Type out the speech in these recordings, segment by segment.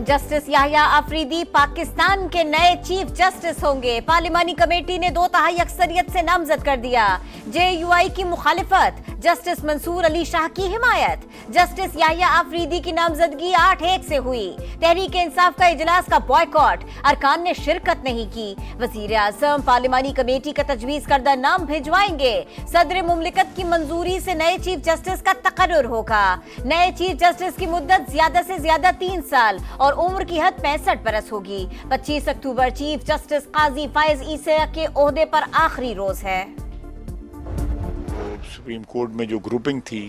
Justice Yahya Afridi Pakistan के नए chief justice होंगे। पार्लिमानी कमेटी ने 2/3 अक्सरियत से नामजद कर दिया। JUI की मुखालिफत, जस्टिस मंसूर अली शाह की हिमायत। जस्टिस याहिया अफरीदी की नामजदगी 8-1 से हुई। तहरीक इंसाफ का इजलास का बॉयकॉट, अरकान ने शिरकत नहीं की। वजीर आजम पार्लिमानी कमेटी का तजवीज करदा नाम भिजवाएंगे। सदर मुमलिकत की मंजूरी से नए चीफ जस्टिस का तकर्रुर होगा। नए चीफ जस्टिस की मुद्दत ज्यादा से ज्यादा 3 साल और उम्र की हद 65 बरस होगी। 25 अक्टूबर चीफ जस्टिस काजी फायज ईसा के ओहदे पर आखिरी रोज है। सुप्रीम कोर्ट में जो ग्रुपिंग थी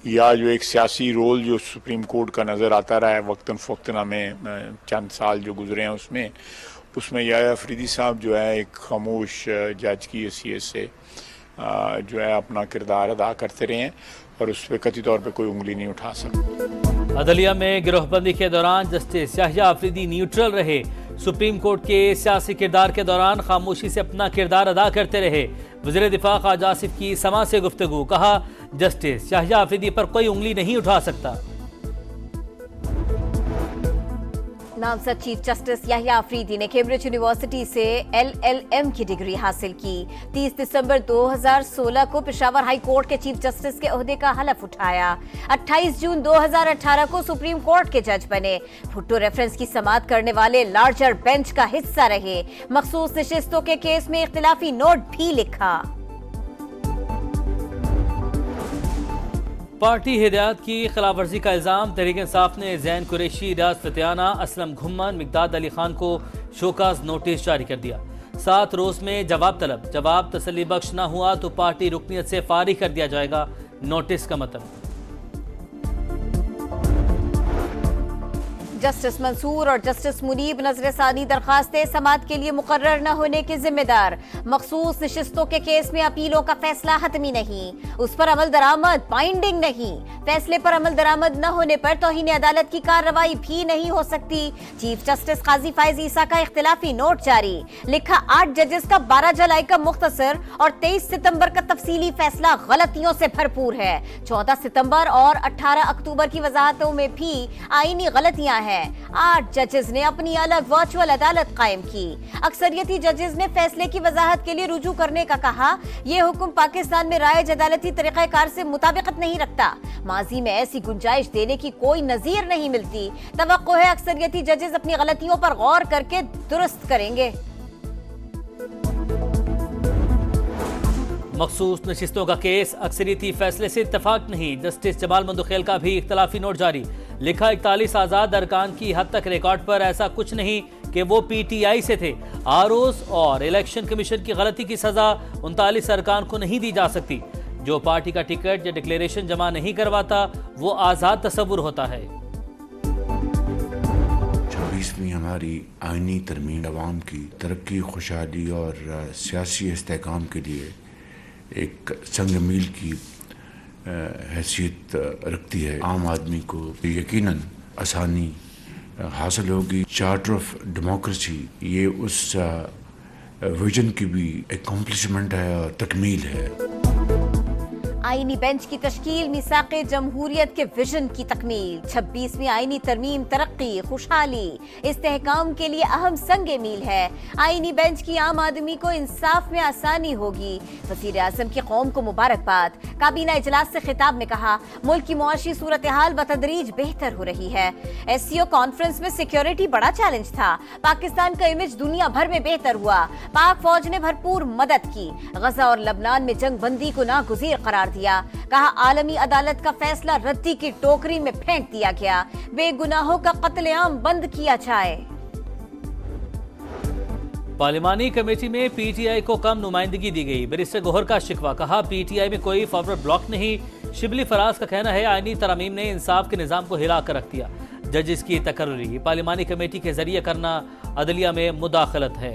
या जो एक सियासी रोल जो सुप्रीम कोर्ट का नज़र आता रहा है वक्तन फ़वक्तन में चंद साल जो गुजरे हैं उसमें याहिया अफरीदी साहब जो है एक खामोश जज की हैसियत से जो है अपना किरदार अदा करते रहे हैं और उस पर कथित तौर पर कोई उंगली नहीं उठा सकता। अदलिया में गिरोहबंदी के दौरान जस्टिस याहिया अफरीदी न्यूट्रल रहे। सुप्रीम कोर्ट के सियासी किरदार के दौरान खामोशी से अपना किरदार अदा करते रहे। वज़ीर दिफा ख्वाजा आसिफ की समा से गुफ्तगू, कहा जस्टिस याहिया अफरीदी पर कोई उंगली नहीं उठा सकता। नामजद चीफ जस्टिस याहिया अफरीदी ने कैम्ब्रिज यूनिवर्सिटी से LLM की डिग्री हासिल की। 30 दिसंबर 2016 को पेशावर हाई कोर्ट के चीफ जस्टिस के ओहदे का हलफ उठाया। 28 जून 2018 को सुप्रीम कोर्ट के जज बने। भुट्टो रेफरेंस की समाअत करने वाले लार्जर बेंच का हिस्सा रहे। मखसूस नशिस्तों के केस में इख्तिलाफी नोट भी लिखा। पार्टी हिदायत की खिलाफ वर्जी का इल्जाम, तहरीक इंसाफ ने जैन कुरैशी, रियाज फतेहाना, असलम घुम्मन, मिकदाद अली खान को शोकाज नोटिस जारी कर दिया। 7 रोज में जवाब तलब, जवाब तसल्ली बख्श न हुआ तो पार्टी रुकनियत से फारिग कर दिया जाएगा। नोटिस का मतलब जस्टिस मंसूर और जस्टिस मुनीब नजरसानी दरखास्तें समाअत के लिए मुकर्रर न होने के जिम्मेदार। मखसूस नशिस्तों के केस में अपीलों का फैसला हतमी नहीं, उस पर अमल दरामद बाइंडिंग नहीं। फैसले पर अमल दरामद न होने पर तौहीन अदालत की कार्रवाई भी नहीं हो सकती। चीफ जस्टिस काजी फायज ईसा का इख्तिलाफी नोट जारी, लिखा 8 जजेस का 12 जुलाई का मुख्तसर और 23 सितंबर का तफसीली फैसला गलतियों से भरपूर है। 14 सितंबर और 18 अक्टूबर की वजाहतों में भी आईनी गलतियां हैं। 8 जजेस ने अपनी अलग वर्चुअल अदालत कायम की। अक्सरियती जजेस ने फैसले की वजाहत के लिए रुजू करने का कहा। यह हुक्म पाकिस्तान में राइज अदालती तरीक़ाकार से मुताबिकत नहीं रखता। माजी में ऐसी गुंजाइश देने की कोई नजीर नहीं मिलती। तवक्को है अक्सरियती जजेस अपनी गलतियों पर गौर करके दुरुस्त करेंगे। मखसूस नशिस्तों का केस, अक्सरियती फैसले से इत्तफाक नहीं। जस्टिस जमाल मंदुखेल का भी इख्तिलाफी नोट जारी, लिखा 41 आज़ाद अरकान की हद तक रिकॉर्ड पर ऐसा कुछ नहीं कि वो PTI से थे। आरओज़ और इलेक्शन कमीशन की गलती की सजा 39 अरकान को नहीं दी जा सकती। जो पार्टी का टिकट या डिक्लेरेशन जमा नहीं करवाता वो आज़ाद तस्वुर होता है। 26वीं हमारी आईनी तरमीम अवाम की तरक्की, खुशहाली और सियासी इस्तेहकाम के लिए एक संग मील की हैसियत रखती है। आम आदमी को यकीनन आसानी हासिल होगी। चार्टर ऑफ डेमोक्रेसी ये उस विजन की भी एकम्प्लिशमेंट है और तकमील है। आईनी बेंच की तश्कील मिसाक़े जमहूरियत के विजन की तकमील। 26वीं आईनी तरमीम तरक्की, खुशहाली, इस्तेहकाम के लिए अहम संगे मील है। आईनी बेंच की आम आदमी को इंसाफ में आसानी होगी। वज़ीर आज़म की कौम को मुबारकबाद। काबीना इजलास से खिताब में कहा, मुल्क की मुआशी सूरत हाल बतदरीज बेहतर हो रही है। SCO कॉन्फ्रेंस में सिक्योरिटी बड़ा चैलेंज था। पाकिस्तान का इमेज दुनिया भर में बेहतर हुआ। पाक फौज ने भरपूर मदद की। गजा और लबनान में जंग बंदी को नागुज़ीर करार दिया। कहा आलमी अदालत का फैसला रद्दी की टोकरी में फेंक दिया गया। बेगुनाहों का कत्लेआम बंद किया जाए। पार्लिमानी कमेटी में PTI को कम नुमाइंदगी दी गई। बैरिस्टर गौहर का शिकवा, कहा PTI में कोई फॉरवर्ड ब्लॉक नहीं। शिबली फराज का कहना है आईनी तरमीम ने इंसाफ के निज़ाम को हिला कर रख दिया। जजेस की तकर्री पार्लिमानी कमेटी के जरिए करना अदलिया में मुदाखलत है।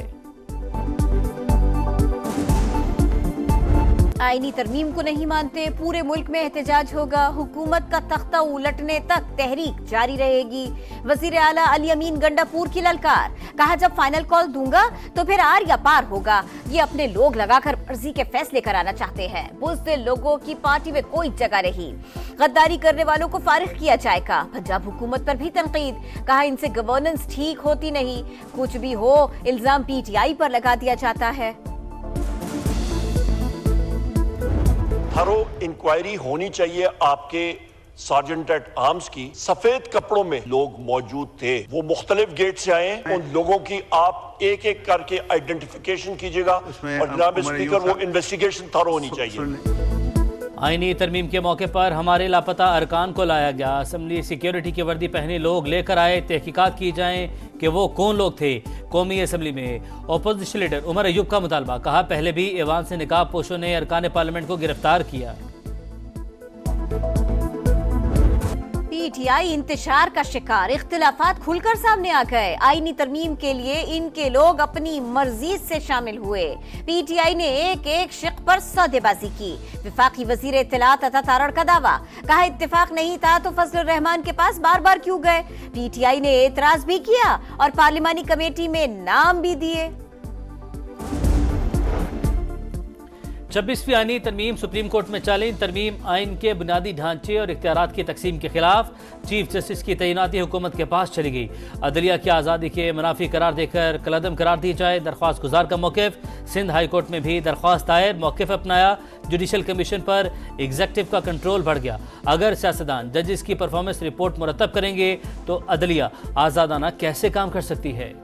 आईनी तरमीम को नहीं मानते, पूरे मुल्क में एहतजाज होगा, हुकूमत का तख्ता उलटने तक तहरीक जारी रहेगी। वजीर आला अली अमीन गंडापुर की ललकार, कहा जब फाइनल कॉल दूंगा तो फिर आर या पार होगा। ये अपने लोग लगाकर मर्जी के फैसले कराना चाहते हैं। बुज़दिल लोगों की पार्टी में कोई जगह नहीं, गद्दारी करने वालों को फारिग किया जाएगा। पंजाब हुकूमत पर भी तनकीद, कहा इनसे गवर्नेंस ठीक होती नहीं, कुछ भी हो इल्जाम पीटीआई पर लगा दिया जाता है। थरो इंक्वायरी होनी चाहिए आपके सार्जेंट एट आर्म्स की। सफेद कपड़ों में लोग मौजूद थे, वो मुख्तलिफ गेट से आए। उन लोगों की आप एक एक करके आइडेंटिफिकेशन कीजिएगा और जनाब स्पीकर वो इन्वेस्टिगेशन थरो होनी चाहिए। आईनी तरमीम के मौके पर हमारे लापता अरकान को लाया गया। असम्बली सिक्योरिटी की वर्दी पहने लोग लेकर आए, तहकीकात की जाए कि वो कौन लोग थे। कौमी असम्बली में अपोजिशन लीडर उमर अयूब का मुतालबा, कहा पहले भी ऐवान से निकाब पोशों ने अरकान पार्लियामेंट को गिरफ्तार किया। पीटीआई इंतशार का शिकार, इख्तिलाफात खुलकर सामने आ गए। आईनी तरमीम के लिए इनके लोग अपनी मर्जी से शामिल हुए। पीटीआई ने एक एक शिक पर सौदेबाजी की। विफाकी वजीर इत्तलात अता तारड़ का दावा, कहा इत्तेफाक नहीं था तो फजलुर रहमान के पास बार बार क्यों गए। पीटीआई ने एतराज भी किया और पार्लिमानी कमेटी में नाम भी दिए। 26वीं आईनी तरमीम सुप्रीम कोर्ट में चैलेंज। तरमीम आइन के बुनियादी ढांचे और इख्तियारात की तकसीम के खिलाफ चीफ जस्टिस की तैनाती हुकूमत के पास चली गई। अदलिया की आज़ादी के मुनाफी करार देकर कलअदम करार दी जाए, दरख्वास्त गुजार का मौक़िफ़। सिंध हाई कोर्ट में भी दरख्वास्त दायर, मौक़िफ़ अपनाया। जुडिशल कमीशन पर एग्जेक्टिव का कंट्रोल बढ़ गया। अगर सियासतदान जजेस की परफॉर्मेंस रिपोर्ट मुरतब करेंगे तो अदलिया आज़ादाना कैसे काम कर सकती है।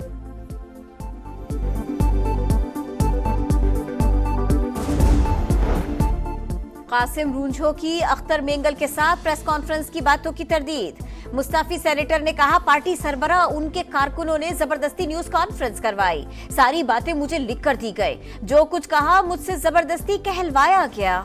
कासिम रूंझो की अख्तर मेंगल के साथ प्रेस कॉन्फ्रेंस की बातों की तरदीद। मुस्ताफी सेनेटर ने कहा पार्टी सरबराह उनके कारकुनों ने जबरदस्ती न्यूज कॉन्फ्रेंस करवाई, सारी बातें मुझे लिख कर दी गई, जो कुछ कहा मुझसे जबरदस्ती कहलवाया गया।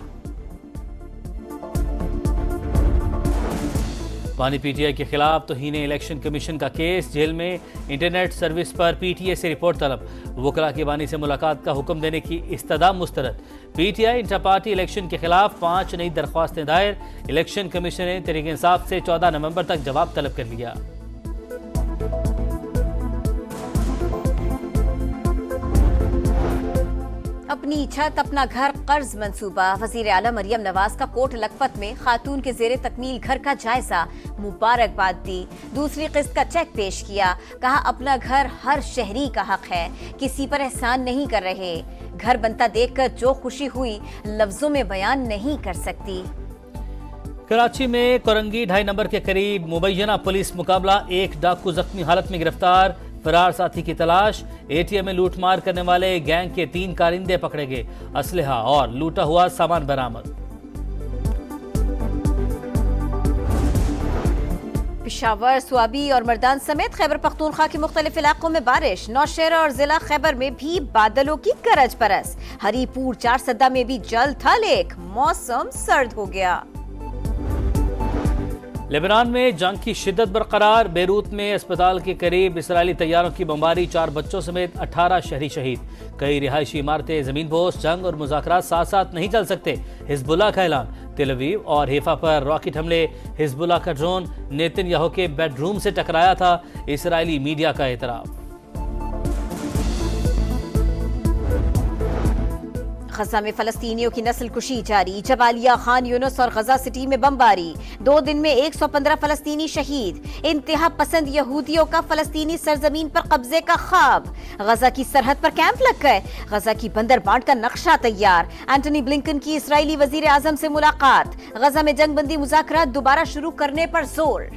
पानी पीटीआई के खिलाफ तौहीन इलेक्शन कमीशन का केस, जेल में इंटरनेट सर्विस पर पीटीए से रिपोर्ट तलब। वकला की बानी से मुलाकात का हुक्म देने की इस्तदा मुस्तरद। पीटीआई इंटर पार्टी इलेक्शन के खिलाफ 5 नई दरख्वास्तें दायर। इलेक्शन कमीशन ने तहरीक इंसाफ से 14 नवंबर तक जवाब तलब कर लिया। अपनी छत अपना घर कर्ज मंसूबा। वजीर आला मरियम नवाज का कोट लखपत में खातून के जेरे तकमील घर का जायजा, मुबारकबाद दी। दूसरी किस्त का चेक पेश किया, कहा अपना घर हर शहरी का हक है, किसी पर एहसान नहीं कर रहे। घर बनता देखकर जो खुशी हुई लफ्जों में बयान नहीं कर सकती। कराची में कोरंगी 2.5 नंबर के करीब मुबैना पुलिस मुकाबला, एक डाकू जख्मी हालत में गिरफ्तार, फरार साथी की तलाश। एटीएम में लूटमार करने वाले गैंग के 3 कारिंदे पकड़े गए, असलहा और लूटा हुआ सामान बरामद। पिशावर, स्वाबी और मर्दान समेत खैबर पख्तूनख्वा के मुख्तलिफ इलाकों में बारिश। नौशहरा और जिला खैबर में भी बादलों की गरज बरस। हरीपुर 4 सद्दा में भी जल थल एक, मौसम सर्द हो गया। लेबनान में जंग की शिद्दत बरकरार। बेरूत में अस्पताल के करीब इसराइली तैयारों की बमबारी, 4 बच्चों समेत 18 शहरी शहीद। कई रिहायशी इमारतें ज़मीनपोश। जंग और मुज़ाकरात साथ साथ नहीं चल सकते, हिज़्बुल्लाह का ऐलान। तेल अवीव और हैफा पर रॉकेट हमले। हिज़्बुल्लाह का ड्रोन नेतन्याहू के बेडरूम से टकराया था, इसराइली मीडिया का एतराफ़। गजा में फलस्तीनियों की नस्ल कुशी जारी। जबालिया, खान यूनुस और गजा सिटी में बमबारी। 2 दिन में 115 फलस्तीनी शहीद। इंतहा पसंद यहूदियों का फलस्तीनी सरजमीन पर कब्जे का ख्वाब। गजा की सरहद पर कैंप लग गए। गजा की बंदर बांट का नक्शा तैयार। एंटनी ब्लिंकन की इसराइली वजीर आजम से मुलाकात। गजा में जंगबंदी मुज़ाकरात दोबारा शुरू करने पर जोर।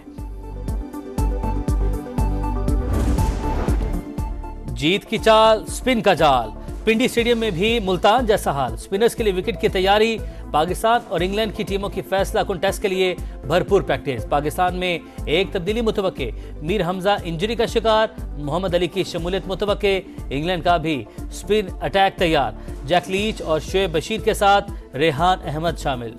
जीत की चाल, स्पिन का जाल। पिंडी स्टेडियम में भी मुल्तान जैसा हाल। स्पिनर्स के लिए विकेट की तैयारी। पाकिस्तान और इंग्लैंड की टीमों की फैसला कुन टेस्ट के लिए भरपूर प्रैक्टिस। पाकिस्तान में एक तब्दीली मुतवक्के, मीर हमजा इंजरी का शिकार, मोहम्मद अली की शमूलियत मुतवक्के। इंग्लैंड का भी स्पिन अटैक तैयार, जैक लीच और शोएब बशीर के साथ रेहान अहमद शामिल।